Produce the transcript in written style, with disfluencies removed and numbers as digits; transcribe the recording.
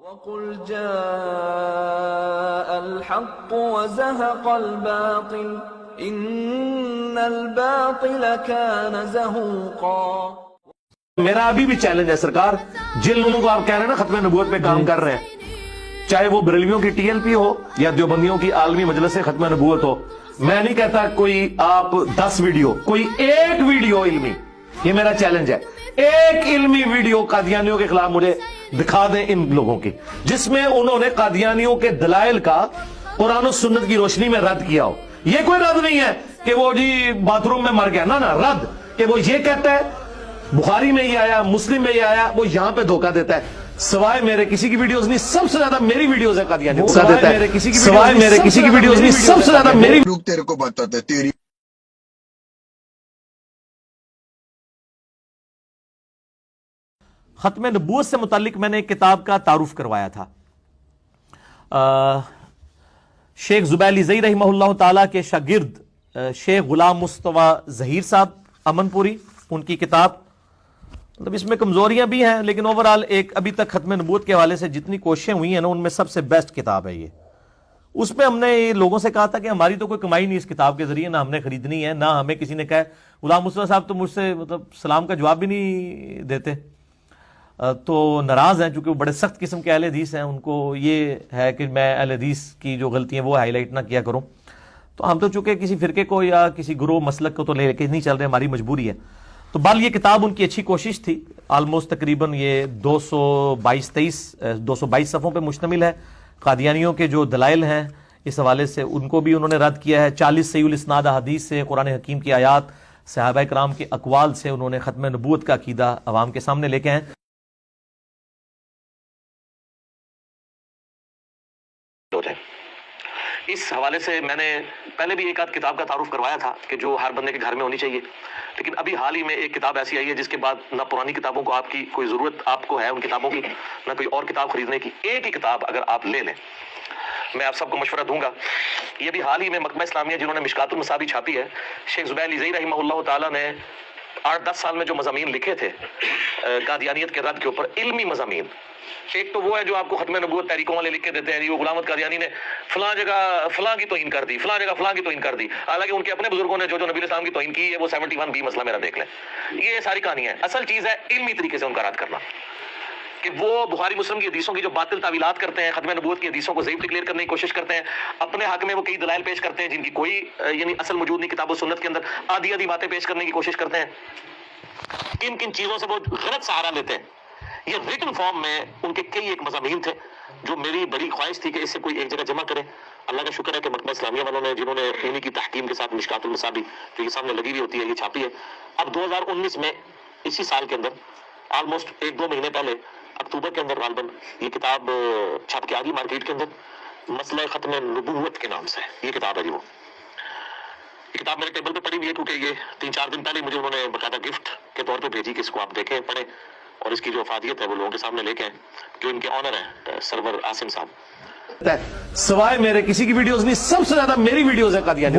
وَقُلْ جَاءَ الْحَقُّ وَزَهَقَ الْبَاطِلُ إِنَّ الْبَاطِلَ كَانَ زَهُوقًا۔ میرا ابھی بھی چیلنج ہے سرکار، جن لوگوں کو آپ کہہ رہے ہیں نا ختم نبوت پہ کام کر رہے ہیں، چاہے وہ بریلویوں کی ٹی ایل پی ہو یا دیوبندیوں کی عالمی مجلس سے ختم نبوت ہو، میں نہیں کہتا کوئی آپ 10 ویڈیو، کوئی ایک ویڈیو علمی، یہ میرا چیلنج ہے، ایک علمی ویڈیو قادیانیوں کے خلاف مجھے دکھا دیں ان لوگوں کی، جس میں انہوں نے قادیانیوں کے دلائل کا قرآن و سنت کی روشنی میں رد کیا ہو۔ یہ کوئی رد نہیں ہے کہ وہ جی باتھ روم میں مر گیا، نا رد کہ وہ یہ کہتا ہے بخاری میں ہی آیا، مسلم میں ہی آیا، وہ یہاں پہ دھوکہ دیتا ہے۔ سوائے میرے کسی کی ویڈیوز نہیں، سب سے زیادہ میری ویڈیوز ہے قادیانی، سوائے میرے کسی کی ویڈیوز نہیں، سب سے زیادہ میری لوگ تیرے کو بتاتے تیری ختم نبوت سے متعلق میں نے ایک کتاب کا تعارف کروایا تھا۔ شیخ زبیر علی زئی رحمہ اللہ تعالیٰ کے شاگرد شیخ غلام مصطفیٰ ظہیر صاحب امن پوری، ان کی کتاب، مطلب اس میں کمزوریاں بھی ہیں لیکن اوورال ایک ابھی تک ختم نبوت کے حوالے سے جتنی کوششیں ہوئی ہیں نا، ان میں سب سے بیسٹ کتاب ہے یہ۔ اس میں ہم نے لوگوں سے کہا تھا کہ ہماری تو کوئی کمائی نہیں اس کتاب کے ذریعے، نہ ہم نے خریدنی ہے، نہ ہمیں کسی نے کہا ہے۔ غلام مصطفیٰ صاحب تو مجھ سے مطلب سلام کا جواب بھی نہیں دیتے، تو ناراض ہیں چونکہ وہ بڑے سخت قسم کے اہل حدیث ہیں، ان کو یہ ہے کہ میں اہل حدیث کی جو غلطی ہیں وہ ہائی لائٹ نہ کیا کروں۔ تو ہم تو چونکہ کسی فرقے کو یا کسی گروہ مسلک کو تو لے کے نہیں چل رہے، ہماری مجبوری ہے۔ تو بال یہ کتاب ان کی اچھی کوشش تھی، آلموسٹ تقریباً یہ 222 صفحوں پہ مشتمل ہے۔ قادیانیوں کے جو دلائل ہیں اس حوالے سے ان کو بھی انہوں نے رد کیا ہے، 40 صحیح الاسناد احادیث سے، قرآن حکیم کی آیات، صحابہ کرام کے اقوال سے انہوں نے ختم نبوت کا عقیدہ عوام کے سامنے لے کے ہیں۔ اس حوالے سے میں نے پہلے بھی ایک آدھ کتاب کا تعارف کروایا تھا کہ جو ہر بندے کے گھر میں ہونی چاہیے، لیکن ابھی حال ہی میں ایک کتاب ایسی آئی ہے جس کے بعد نہ پرانی کتابوں کو آپ کی کوئی ضرورت آپ کو ہے ان کتابوں کی، نہ کوئی اور کتاب خریدنے کی۔ ایک ہی کتاب اگر آپ لے لیں، میں آپ سب کو مشورہ دوں گا، یہ بھی حال ہی میں مکتبہ اسلامیہ جنہوں نے مشکات المصابیح چھاپی ہے، شیخ زبیر علی زئی رحمہ اللہ تعالیٰ نے 8-10 سال میں جو مضامین لکھے تھے قادیانیت کے رد کے اوپر، علمی مضامین، ایک تو وہ ہے جو آپ کو ختم نبوت تحریکوں والے لکھ کے دیتے ہیں، وہ غلام احمد قادیانی نے فلاں جگہ فلاں کی توہین کر دی، فلاں جگہ فلاں کی توہین کر دی، حالانکہ ان کے اپنے بزرگوں نے جو نبی اسلام کی توہین کی ہے وہ 71B مسئلہ میرا دیکھ لیں۔ یہ ساری کہانی ہے، اصل چیز ہے علمی طریقے سے ان کا رد کرنا، کہ وہ بخاری مسلم کی حدیثوں کی جو باطل تعویلات کرتے ہیں، ختم نبوت کی حدیثوں کو ضعیف ڈکلیئر کرنے کی کوشش کرتے ہیں، اپنے حق میں وہ کئی دلائل پیش کرتے ہیں جن کی کوئی یعنی اصل موجود نہیں، کتاب و سنت کے اندر آدھی باتیں پیش کرنے کی کوشش کرتے ہیں، کن کن چیزوں سے وہ غلط سہارا لیتے ہیں۔ یہ ریٹن فارم میں ان کے کئی ایک مضامین تھے جو میری بڑی خواہش تھی کہ اس سے کوئی ایک جگہ جمع کریں۔ اللہ کا شکر ہے کہ مکتبہ اسلامیہ والوں نے، جنہوں نے انہی کی تحکیم کے ساتھ مشکات المصابیح جو یہ سامنے لگی ہوئی ہوتی ہے یہ چھاپی ہے۔ اب 2019 میں اسی سال کے اندر آلموسٹ 1-2 مہینے پہلے اکتوبر کے اندر غالباً یہ کتاب چھپ کے آ گئی مارکیٹ کے اندر، مسئلہ ختم نبوت کے نام سے یہ کتاب ہے جی۔ وہ یہ کتاب میرے ٹیبل پہ پڑی ہوئی ہے کیونکہ یہ 3-4 دن پہلے مجھے انہوں نے باقاعدہ گفٹ کے طور پہ بھیجی کہ اس کو آپ دیکھیں پڑھیں، اور اس کی جو افادیت ہے وہ لوگوں کے سامنے لے کے آئیں، جو ان کے آنر ہیں سرور عاصم صاحب۔ سوائے میرے کسی کی ویڈیوز نہیں، سب سے زیادہ میری ویڈیوز ہے قادیانی۔